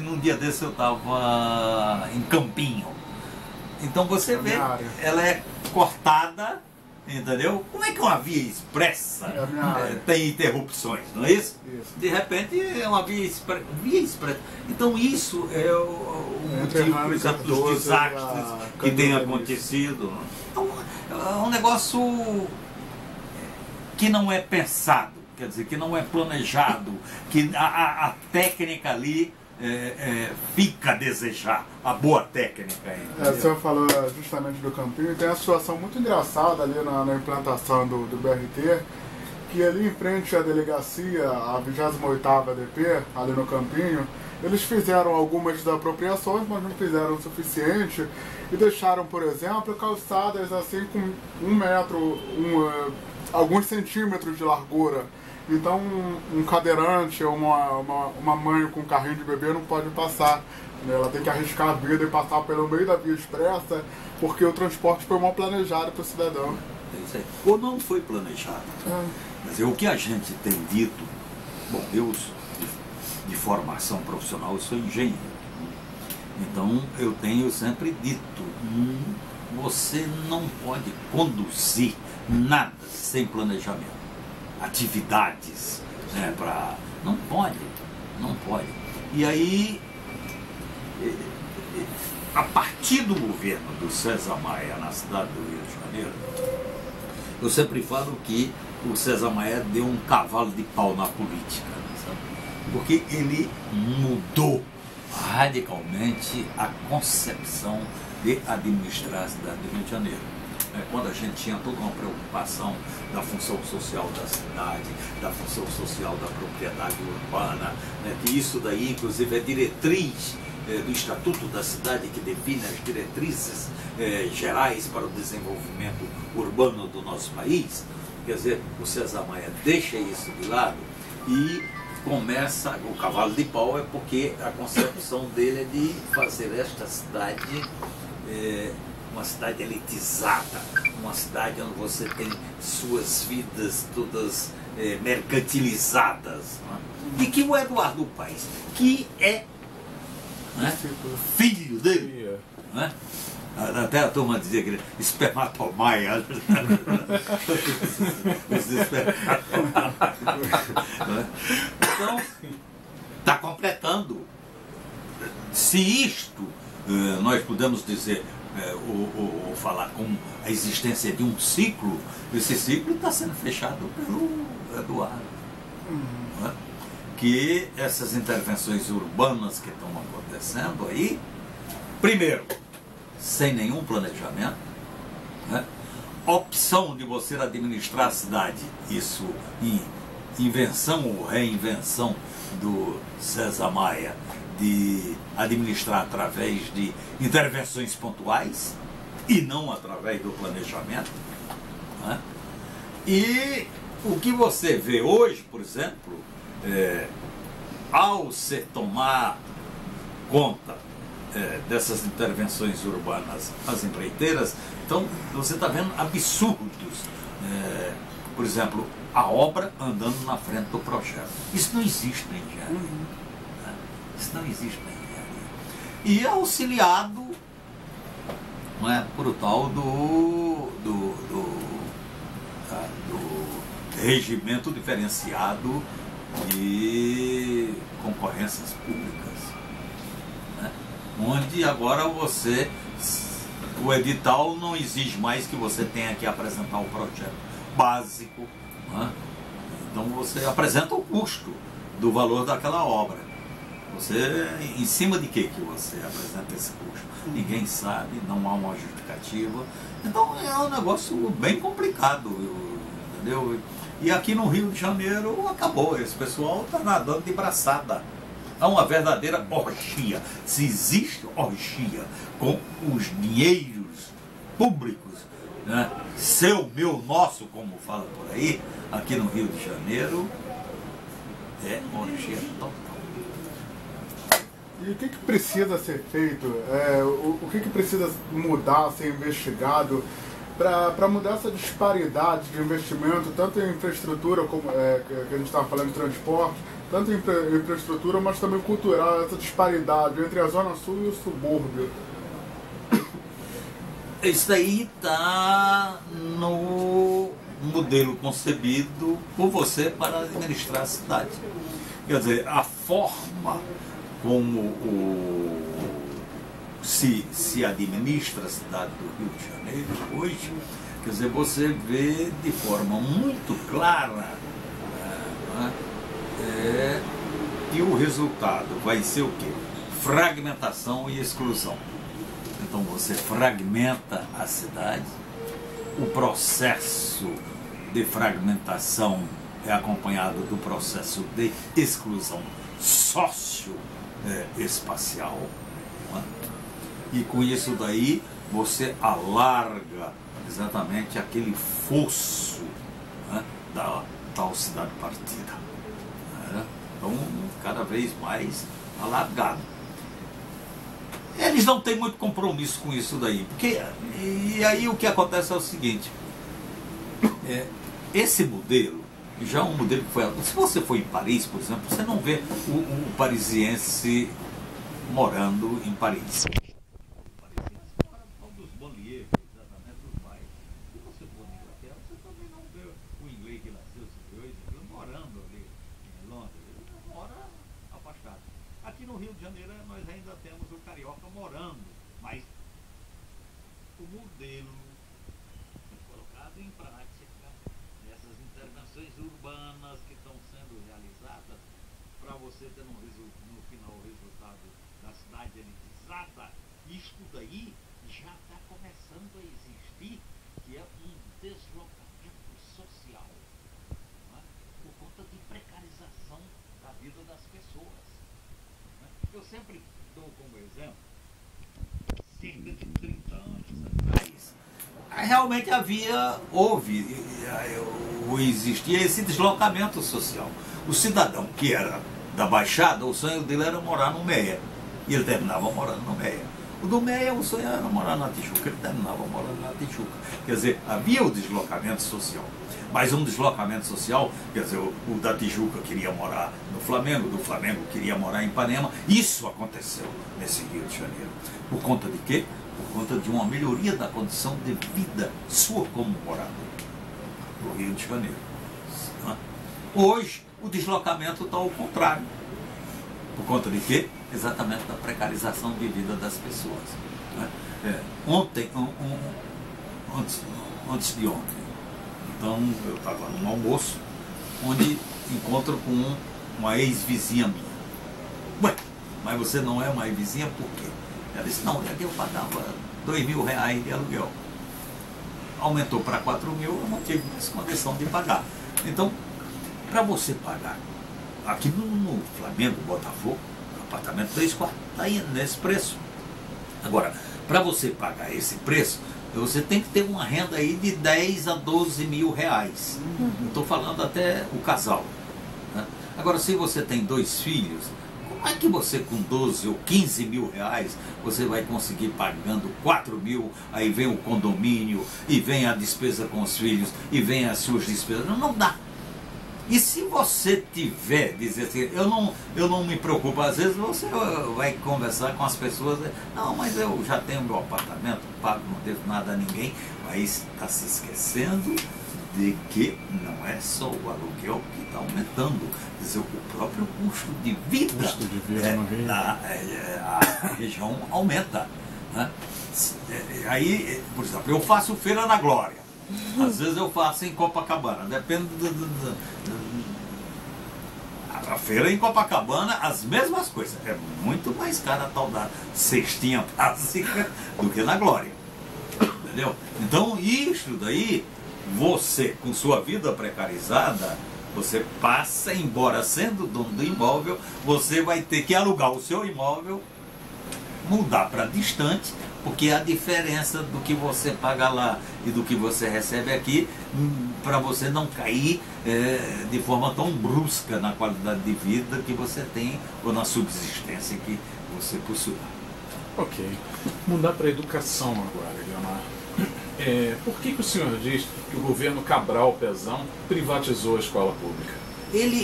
num dia desse eu estava em Campinho. Então você vê, ela é cortada, entendeu? Como é que uma via expressa tem interrupções, não é isso? De repente é uma via expressa. Então isso é o motivo, por exemplo, dos desastres que tem acontecido. Então é um negócio que não é pensado, quer dizer, que não é planejado, que a técnica ali fica a desejar, a boa técnica. O senhor falou justamente do Campinho, tem uma situação muito engraçada ali na implantação do BRT, que ali em frente à delegacia, a 28ª ADP, ali no Campinho, eles fizeram algumas apropriações, mas não fizeram o suficiente e deixaram, por exemplo, calçadas assim com 1 metro, alguns centímetros de largura. Então um cadeirante ou uma mãe com um carrinho de bebê não pode passar. Né? Ela tem que arriscar a vida e passar pelo meio da via expressa, porque o transporte foi mal planejado para o cidadão. Ou não foi planejado. Mas o que a gente tem dito, bom, eu de formação profissional eu sou engenheiro. Então eu tenho sempre dito, você não pode conduzir nada sem planejamento. Atividades, né, não pode. E aí, a partir do governo do César Maia na cidade do Rio de Janeiro, eu sempre falo que o César Maia deu um cavalo de pau na política, sabe? Porque ele mudou radicalmente a concepção de administrar a cidade do Rio de Janeiro. Quando a gente tinha toda uma preocupação da função social da cidade, da função social da propriedade urbana, né, que isso daí inclusive é diretriz do Estatuto da Cidade, que define as diretrizes gerais para o desenvolvimento urbano do nosso país. Quer dizer, o César Maia deixa isso de lado e começa, o cavalo de pau é porque a concepção dele é de fazer esta cidade uma cidade elitizada, uma cidade onde você tem suas vidas todas mercantilizadas. Né? E que o Eduardo Paes, que é, né, filho dele, né? Até a turma dizia que ele espermatomaia. Então, está completando. Se isto nós podemos dizer, ou falar com a existência de um ciclo, esse ciclo está sendo fechado pelo Eduardo. Né? Que essas intervenções urbanas que estão acontecendo aí, primeiro, sem nenhum planejamento, né? Opção de você administrar a cidade, isso em invenção ou reinvenção do César Maia, de administrar através de intervenções pontuais e não através do planejamento. Né? E o que você vê hoje, por exemplo, ao se tomar conta dessas intervenções urbanas, as empreiteiras, então você está vendo absurdos. Por exemplo, a obra andando na frente do projeto. Isso não existe na engenharia. Isso não existe na engenharia. E é auxiliado, não é, por o tal do regimento diferenciado de concorrências públicas, né? Onde agora o edital não exige mais que você tenha que apresentar o projeto básico, né? Então você apresenta o custo do valor daquela obra. Você, em cima de que você apresenta esse custo? Ninguém sabe, não há uma justificativa. Então é um negócio bem complicado, entendeu? E aqui no Rio de Janeiro acabou, esse pessoal está nadando de braçada. Há uma verdadeira orgia. Se existe orgia com os dinheiros públicos, né? Seu, meu, nosso, como fala por aí, aqui no Rio de Janeiro, é orgia total. E o que precisa ser feito? O que precisa mudar, ser investigado para mudar essa disparidade de investimento, tanto em infraestrutura, como que a gente estava falando de transporte, tanto em infraestrutura, mas também cultural, essa disparidade entre a Zona Sul e o subúrbio? Isso daí está no modelo concebido por você para administrar a cidade. Quer dizer, a forma como se administra a cidade do Rio de Janeiro hoje, quer dizer, você vê de forma muito clara que o resultado vai ser o quê? Fragmentação e exclusão. Então você fragmenta a cidade, o processo de fragmentação é acompanhado do processo de exclusão socioespacial. E com isso daí você alarga exatamente aquele fosso da tal cidade partida. Então, cada vez mais alargado. Eles não têm muito compromisso com isso daí, porque, e aí o que acontece é o seguinte, esse modelo, já é um modelo que foi, se você for em Paris, por exemplo, você não vê o parisiense morando em Paris. Aqui no Rio de Janeiro nós ainda temos o carioca morando, mas o modelo colocado em prática nessas intervenções urbanas que estão sendo realizadas para você ter no final o resultado da cidade elitizada, isto daí já está começando a existir, que é um deslocamento social, por conta de precarização da vida das pessoas. Eu sempre dou como exemplo, cerca de 30 anos atrás, realmente existia esse deslocamento social. O cidadão que era da Baixada, o sonho dele era morar no Meia, e ele terminava morando no Meia. O do Meia, o sonho era morar na Tijuca, ele terminava morando na Tijuca. Quer dizer, havia o deslocamento social. Mas um deslocamento social, quer dizer, o da Tijuca queria morar no Flamengo, do Flamengo queria morar em Ipanema. Isso aconteceu nesse Rio de Janeiro. Por conta de quê? Por conta de uma melhoria da condição de vida sua como morador do Rio de Janeiro. Hoje, o deslocamento está ao contrário. Por conta de quê? Exatamente da precarização de vida das pessoas. Antes de ontem, então eu estava num almoço, onde encontro com uma ex-vizinha minha. Ué, mas você não é uma ex-vizinha por quê? Ela disse, não, é que eu pagava R$2.000 de aluguel. Aumentou para 4.000, eu não tive mais condição de pagar. Então, para você pagar, aqui no Flamengo, Botafogo, apartamento 3 quartos, está aí nesse preço. Agora, para você pagar esse preço, você tem que ter uma renda aí de 10 a 12 mil reais. Estou falando até o casal. Agora, se você tem 2 filhos, como é que você com 12 ou 15 mil reais, você vai conseguir pagando 4.000, aí vem o condomínio, e vem a despesa com os filhos, e vem as suas despesas? Não dá. E se você tiver, dizer assim, eu não me preocupo, às vezes você vai conversar com as pessoas, não, mas eu já tenho meu apartamento, pago, não devo nada a ninguém, mas está se esquecendo de que não é só o aluguel que está aumentando, quer dizer, o próprio custo de vida, a região aumenta. Aí, por exemplo, eu faço Feira na Glória. Às vezes eu faço em Copacabana, depende a feira em Copacabana, as mesmas coisas. É muito mais cara a tal da cestinha básica do que na Glória. Entendeu? Então, isso daí, você, com sua vida precarizada, você passa, embora sendo dono do imóvel, você vai ter que alugar o seu imóvel, mudar para distante, porque a diferença do que você paga lá e do que você recebe aqui, para você não cair de forma tão brusca na qualidade de vida que você tem ou na subsistência que você possui. Ok. Mudar para a educação agora, Leonardo. Por que o senhor diz que o governo Cabral Pezão privatizou a escola pública? Ele